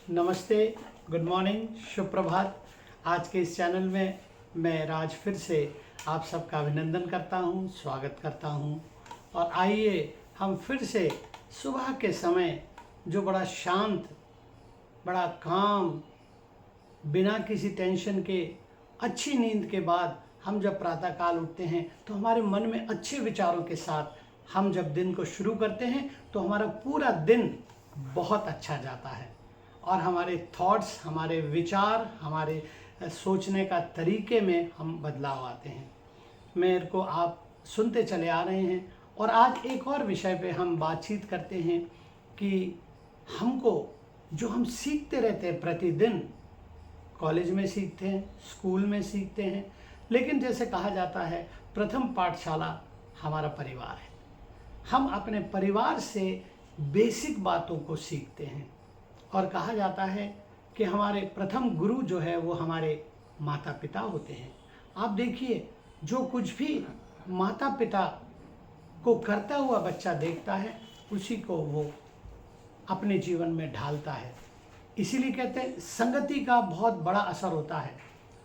नमस्ते, good morning, शुभ प्रभात। आज के इस चैनल में मैं राज फिर से आप सबका अभिनंदन करता हूं, स्वागत करता हूं। और आइए हम फिर से सुबह के समय जो बड़ा शांत, बड़ा काम, बिना किसी टेंशन के अच्छी नींद के बाद हम जब प्रातःकाल उठते हैं तो हमारे मन में अच्छे विचारों के साथ हम जब दिन को शुरू करते हैं तो हमारा पूरा दिन बहुत अच्छा जाता है और हमारे थॉट्स, हमारे विचार, हमारे सोचने का तरीके में हम बदलाव आते हैं। मेरे को आप सुनते चले आ रहे हैं और आज एक और विषय पे हम बातचीत करते हैं कि हमको जो हम सीखते रहते हैं प्रतिदिन, कॉलेज में सीखते हैं, स्कूल में सीखते हैं, लेकिन जैसे कहा जाता है प्रथम पाठशाला हमारा परिवार है। हम अपने परिवार से बेसिक बातों को सीखते हैं और कहा जाता है कि हमारे प्रथम गुरु जो है वो हमारे माता पिता होते हैं। आप देखिए, जो कुछ भी माता पिता को करता हुआ बच्चा देखता है उसी को वो अपने जीवन में ढालता है। इसीलिए कहते हैं संगति का बहुत बड़ा असर होता है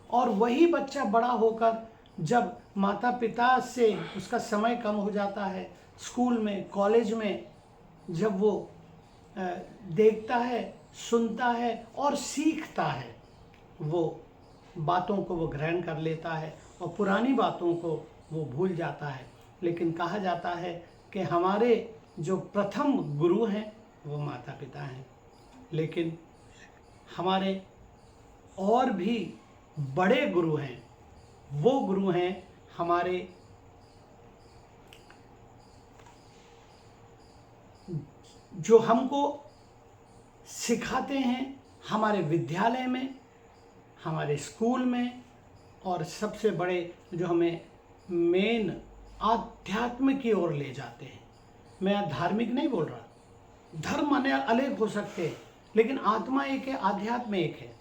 और वही बच्चा बड़ा होकर जब माता पिता से उसका समय कम हो जाता है, स्कूल में, कॉलेज में, जब वो देखता है, सुनता है और सीखता है, वो बातों को वो ग्रहण कर लेता है और पुरानी बातों को वो भूल जाता है। लेकिन कहा जाता है कि हमारे जो प्रथम गुरु हैं वो माता पिता हैं, लेकिन हमारे और भी बड़े गुरु हैं। वो गुरु हैं हमारे जो हमको सिखाते हैं हमारे विद्यालय में, हमारे स्कूल में, और सबसे बड़े जो हमें मेन आध्यात्म की ओर ले जाते हैं। मैं धार्मिक नहीं बोल रहा, धर्म अनेक हो सकते हैं लेकिन आत्मा एक है, आध्यात्म एक है।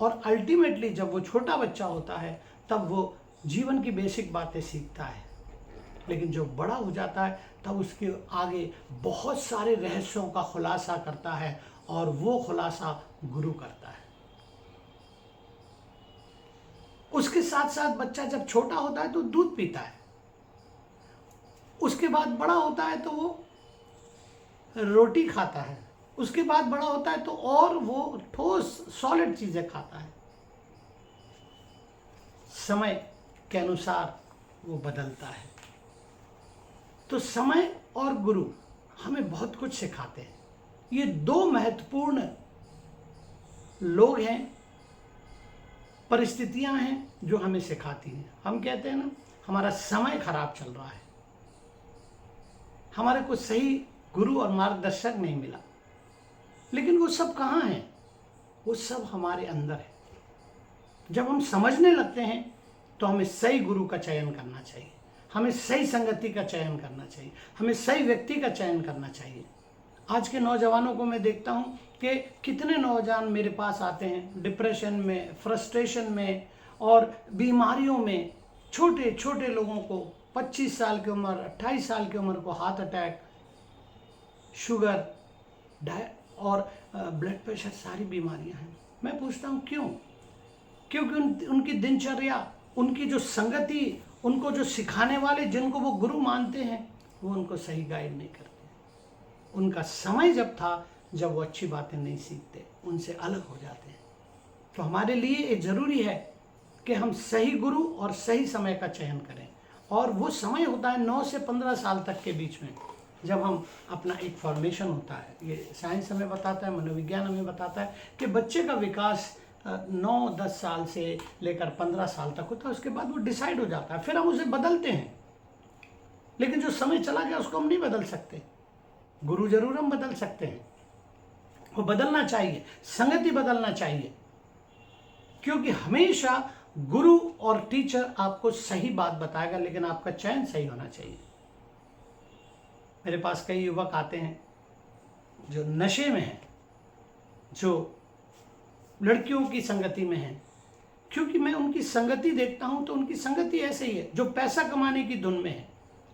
और अल्टीमेटली जब वो छोटा बच्चा होता है तब वो जीवन की बेसिक बातें सीखता है, लेकिन जो बड़ा हो जाता है तब उसके आगे बहुत सारे रहस्यों का खुलासा करता है और वो खुलासा गुरु करता है। उसके साथ साथ बच्चा जब छोटा होता है तो दूध पीता है, उसके बाद बड़ा होता है तो वो रोटी खाता है, उसके बाद बड़ा होता है तो और वो ठोस सॉलिड चीजें खाता है। समय के अनुसार वो बदलता है। तो समय और गुरु हमें बहुत कुछ सिखाते हैं। ये दो महत्वपूर्ण लोग हैं, परिस्थितियां हैं जो हमें सिखाती हैं। हम कहते हैं ना, हमारा समय खराब चल रहा है, हमारे को सही गुरु और मार्गदर्शक नहीं मिला, लेकिन वो सब कहाँ हैं? वो सब हमारे अंदर है। जब हम समझने लगते हैं तो हमें सही गुरु का चयन करना चाहिए, हमें सही संगति का चयन करना चाहिए, हमें सही व्यक्ति का चयन करना चाहिए। आज के नौजवानों को मैं देखता हूँ कि कितने नौजवान मेरे पास आते हैं डिप्रेशन में, फ्रस्ट्रेशन में और बीमारियों में। छोटे छोटे लोगों को 25 साल की उम्र, 28 साल की उम्र को हार्ट अटैक, शुगर और ब्लड प्रेशर, सारी बीमारियां हैं। मैं पूछता हूँ क्यों? क्योंकि उनकी दिनचर्या, उनकी जो संगति, उनको जो सिखाने वाले जिनको वो गुरु मानते हैं वो उनको सही गाइड नहीं करते। उनका समय जब था जब वो अच्छी बातें नहीं सीखते, उनसे अलग हो जाते हैं। तो हमारे लिए ये जरूरी है कि हम सही गुरु और सही समय का चयन करें। और वो समय होता है 9 से 15 साल तक के बीच में, जब हम अपना एक फॉर्मेशन होता है। ये साइंस हमें बताता है, मनोविज्ञान हमें बताता है कि बच्चे का विकास 9-10 साल से लेकर 15 साल तक होता है। उसके बाद वो डिसाइड हो जाता है, फिर हम उसे बदलते हैं। लेकिन जो समय चला गया उसको हम नहीं बदल सकते। गुरु जरूर हम बदल सकते हैं, वो बदलना चाहिए, संगति बदलना चाहिए, क्योंकि हमेशा गुरु और टीचर आपको सही बात बताएगा, लेकिन आपका चयन सही होना चाहिए। मेरे पास कई युवक आते हैं जो नशे में हैं, जो लड़कियों की संगति में हैं, क्योंकि मैं उनकी संगति देखता हूं तो उनकी संगति ऐसे ही है जो पैसा कमाने की धुन में है,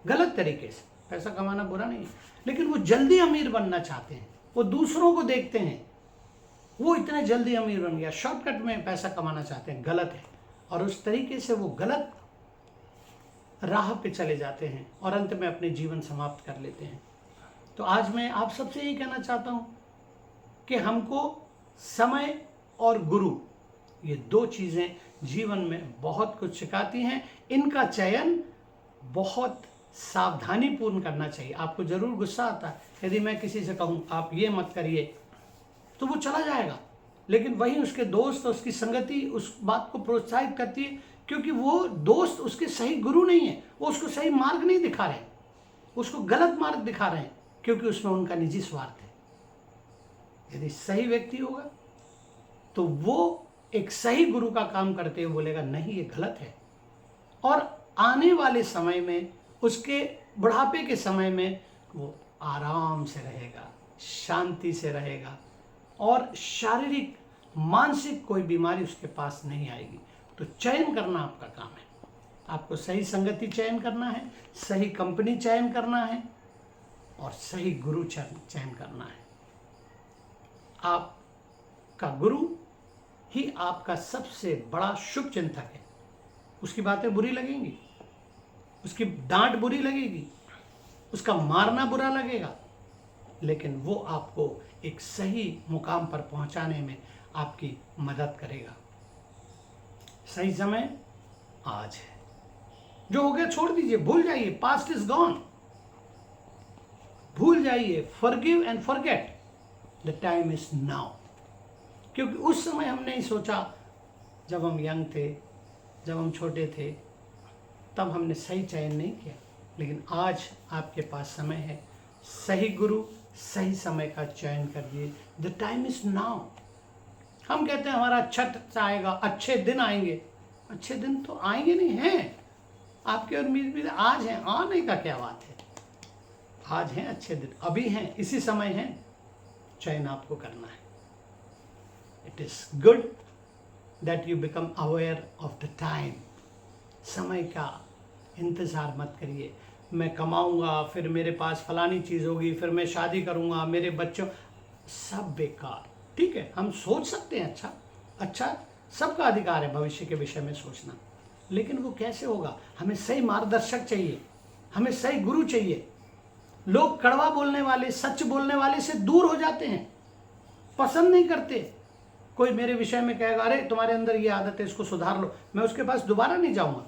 गलत तरीके से। पैसा कमाना बुरा नहीं है, लेकिन वो जल्दी अमीर बनना चाहते हैं, वो दूसरों को देखते हैं, वो इतने जल्दी अमीर बन गया, शॉर्टकट में पैसा कमाना चाहते हैं, गलत है। और उस तरीके से वो गलत राह पे चले जाते हैं और अंत में अपने जीवन समाप्त कर लेते हैं। तो आज मैं आप सबसे यही कहना चाहता हूं कि हमको समय और गुरु, ये दो चीजें जीवन में बहुत कुछ सिखाती हैं। इनका चयन बहुत सावधानी पूर्ण करना चाहिए। आपको जरूर गुस्सा आता है यदि मैं किसी से कहूं आप ये मत करिए, तो वो चला जाएगा, लेकिन वही उसके दोस्त, उसकी संगति उस बात को प्रोत्साहित करती है, क्योंकि वो दोस्त उसके सही गुरु नहीं है, वो उसको सही मार्ग नहीं दिखा रहे, उसको गलत मार्ग दिखा रहे हैं, क्योंकि उसमें उनका निजी स्वार्थ है। यदि सही व्यक्ति होगा तो वो एक सही गुरु का काम करते हुए बोलेगा नहीं ये गलत है, और आने वाले समय में, उसके बुढ़ापे के समय में वो आराम से रहेगा, शांति से रहेगा, और शारीरिक मानसिक कोई बीमारी उसके पास नहीं आएगी। तो चयन करना आपका काम है। आपको सही संगति चयन करना है, सही कंपनी चयन करना है, और सही गुरु चयन करना है। आपका गुरु ही आपका सबसे बड़ा शुभ चिंतक है। उसकी बातें बुरी लगेंगी, उसकी डांट बुरी लगेगी, उसका मारना बुरा लगेगा, लेकिन वो आपको एक सही मुकाम पर पहुंचाने में आपकी मदद करेगा। सही समय आज है। जो हो गया छोड़ दीजिए, भूल जाइए, पास्ट इज गॉन, भूल जाइए, forgive and forget, the time is now. क्योंकि उस समय हम नहीं सोचा, जब हम यंग थे, जब हम छोटे थे, तब हमने सही चयन नहीं किया, लेकिन आज आपके पास समय है। सही गुरु, सही समय का चयन करिए। The time is now. हम कहते हैं हमारा अच्छा आएगा, अच्छे दिन आएंगे। अच्छे दिन तो आएंगे नहीं हैं, आपके और मेरे आज हैं, आने का क्या बात है। आज हैं अच्छे दिन, अभी हैं, इसी समय हैं, चयन आपको करना है। It is good that you become aware of the time. समय का इंतजार मत करिए, मैं कमाऊंगा, फिर मेरे पास फलानी चीज़ होगी, फिर मैं शादी करूंगा, मेरे बच्चों, सब बेकार। ठीक है, हम सोच सकते हैं अच्छा, सबका अधिकार है भविष्य के विषय में सोचना, लेकिन वो कैसे होगा। हमें सही मार्गदर्शक चाहिए, हमें सही गुरु चाहिए। लोग कड़वा बोलने वाले, सच बोलने वाले से दूर हो जाते हैं, पसंद नहीं करते। कोई मेरे विषय में कहेगा अरे तुम्हारे अंदर ये आदत है, इसको सुधार लो, मैं उसके पास दोबारा नहीं जाऊंगा।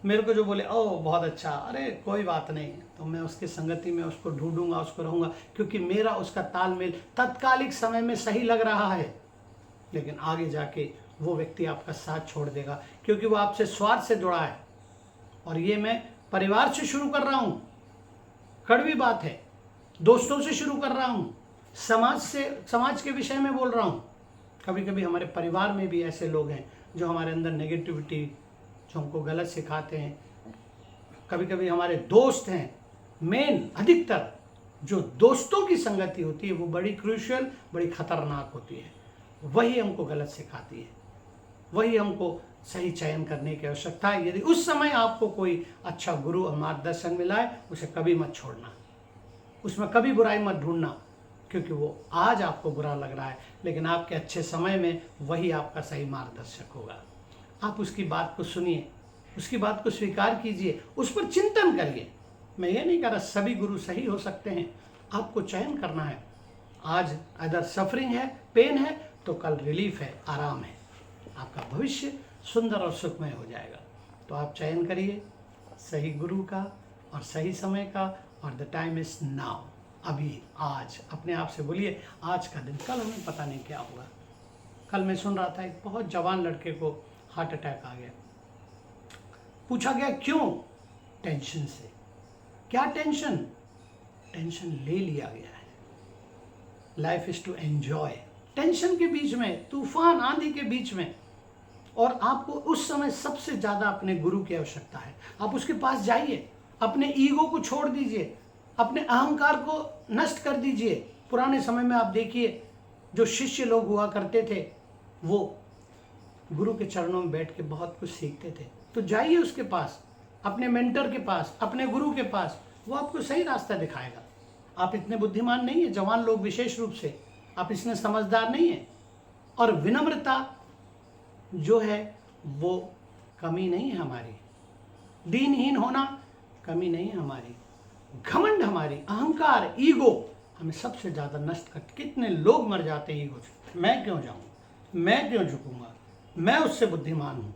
मेरे को जो बोले ओ बहुत अच्छा, अरे कोई बात नहीं, तो मैं उसकी संगति में उसको ढूंढूंगा, उसको रहूंगा, क्योंकि मेरा उसका तालमेल तत्कालिक समय में सही लग रहा है, लेकिन आगे जाके वो व्यक्ति आपका साथ छोड़ देगा, क्योंकि वो आपसे स्वार्थ से जुड़ा है। और ये मैं परिवार से शुरू कर रहा हूँ, कड़वी बात है, दोस्तों से शुरू कर रहा हूँ, समाज के विषय में बोल रहा हूँ। कभी कभी हमारे परिवार में भी ऐसे लोग हैं जो हमारे अंदर नेगेटिविटी, जो हमको गलत सिखाते हैं। कभी कभी हमारे दोस्त हैं, मेन अधिकतर जो दोस्तों की संगति होती है वो बड़ी क्रूशियल, बड़ी खतरनाक होती है। वही हमको गलत सिखाती है, वही हमको सही चयन करने की आवश्यकता है। यदि उस समय आपको कोई अच्छा गुरु और मार्गदर्शन मिला है, उसे कभी मत छोड़ना, उसमें कभी बुराई मत ढूंढना, क्योंकि वो आज आपको बुरा लग रहा है, लेकिन आपके अच्छे समय में वही आपका सही मार्गदर्शक होगा। आप उसकी बात को सुनिए, उसकी बात को स्वीकार कीजिए, उस पर चिंतन करिए। मैं ये नहीं कह रहा सभी गुरु सही हो सकते हैं, आपको चयन करना है। आज अगर सफरिंग है, पेन है, तो कल रिलीफ है, आराम है, आपका भविष्य सुंदर और सुखमय हो जाएगा। तो आप चयन करिए सही गुरु का और सही समय का, और द टाइम इज नाउ, अभी, आज। अपने आप से बोलिए आज का दिन, कल हमें पता नहीं क्या होगा। कल मैं सुन रहा था एक बहुत जवान लड़के को हार्ट अटैक आ गया। पूछा गया क्यों? टेंशन से। क्या टेंशन? टेंशन ले लिया गया है। Life is to enjoy. Tension के बीच में, तूफान आंधी के बीच में, और आपको उस समय सबसे ज्यादा अपने गुरु की आवश्यकता है। आप उसके पास जाइए, अपने ईगो को छोड़ दीजिए, अपने अहंकार को नष्ट कर दीजिए। पुराने समय में आप देखिए जो शिष्य लोग हुआ करते थे, वो गुरु के चरणों में बैठ के बहुत कुछ सीखते थे। तो जाइए उसके पास, अपने मेंटर के पास, अपने गुरु के पास, वो आपको सही रास्ता दिखाएगा। आप इतने बुद्धिमान नहीं है, जवान लोग विशेष रूप से, आप इसमें समझदार नहीं है। और विनम्रता जो है वो कमी नहीं है हमारी, दीनहीन होना कमी नहीं है हमारी, घमंड हमारी, अहंकार, ईगो हमें सबसे ज़्यादा नष्ट करते। कितने लोग मर जाते हैं ईगो से, मैं क्यों जाऊँ, मैं क्यों झुकूँगा, मैं उससे बुद्धिमान हूँ।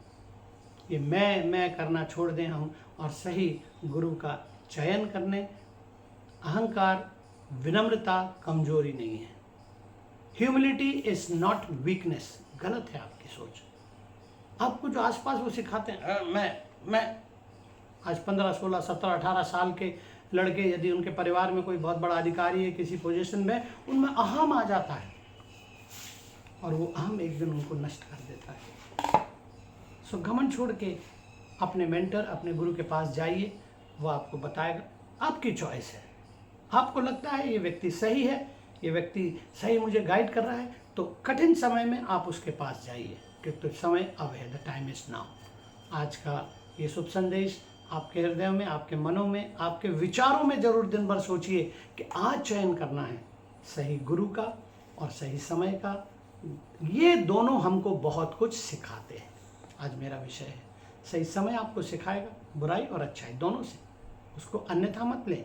ये मैं करना छोड़ दें हम और सही गुरु का चयन करने। अहंकार, विनम्रता कमजोरी नहीं है। Humility is not weakness. गलत है आपकी सोच। आपको जो आसपास वो सिखाते हैं मैं आज 15, 16, 17, 18 साल के लड़के, यदि उनके परिवार में कोई बहुत बड़ा अधिकारी है किसी पोजीशन में, उनमें अहम आ जाता है और वो अहम एक दिन उनको नष्ट कर देता है। सो घमंड छोड़ के अपने मेंटर, अपने गुरु के पास जाइए, वो आपको बताएगा। आपकी चॉइस है। आपको लगता है ये व्यक्ति सही है, ये व्यक्ति सही मुझे गाइड कर रहा है, तो कठिन समय में आप उसके पास जाइए, क्योंकि समय अब है, द टाइम इज नाउ। आज का ये शुभ संदेश आपके हृदय में, आपके मनों में, आपके विचारों में जरूर दिन भर सोचिए कि आज चयन करना है सही गुरु का और सही समय का। ये दोनों हमको बहुत कुछ सिखाते हैं। आज मेरा विषय है, सही समय आपको सिखाएगा बुराई और अच्छाई दोनों से। उसको अन्यथा मत लें।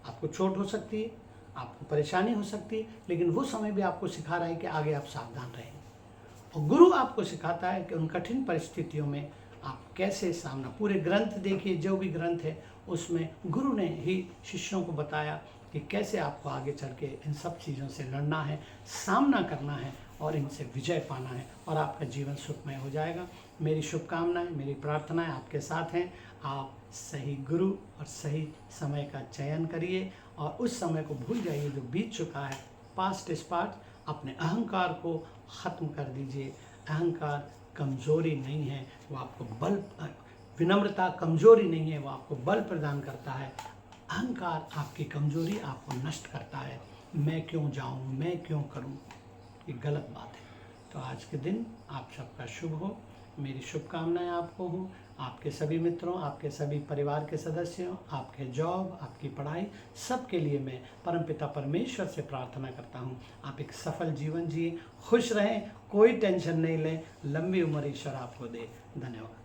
आपको चोट हो सकती है, आपको परेशानी हो सकती है, लेकिन वो समय भी आपको सिखा रहा है कि आगे आप सावधान रहें। और गुरु आपको सिखाता है कि उन कठिन परिस्थितियों में आप कैसे सामना। पूरे ग्रंथ देखिए, जो भी ग्रंथ है उसमें गुरु ने ही शिष्यों को बताया कि कैसे आपको आगे चल के इन सब चीज़ों से लड़ना है, सामना करना है और इनसे विजय पाना है, और आपका जीवन सुखमय हो जाएगा। मेरी शुभकामनाएं, मेरी प्रार्थनाएं आपके साथ हैं। आप सही गुरु और सही समय का चयन करिए और उस समय को भूल जाइए जो बीत चुका है। Past is past. अपने अहंकार को ख़त्म कर दीजिए। अहंकार कमज़ोरी नहीं है, वो आपको बल, विनम्रता कमज़ोरी नहीं है, वो आपको बल प्रदान करता है। अहंकार आपकी कमज़ोरी, आपको नष्ट करता है। मैं क्यों जाऊं, मैं क्यों करूं, ये गलत बात है। तो आज के दिन आप सबका शुभ हो। मेरी शुभकामनाएं आपको हों, आपके सभी मित्रों, आपके सभी परिवार के सदस्यों, आपके जॉब, आपकी पढ़ाई, सब के लिए मैं परमपिता परमेश्वर से प्रार्थना करता हूं। आप एक सफल जीवन जिए, खुश रहें, कोई टेंशन नहीं लें, लंबी उम्र ईश्वर आपको दे। धन्यवाद।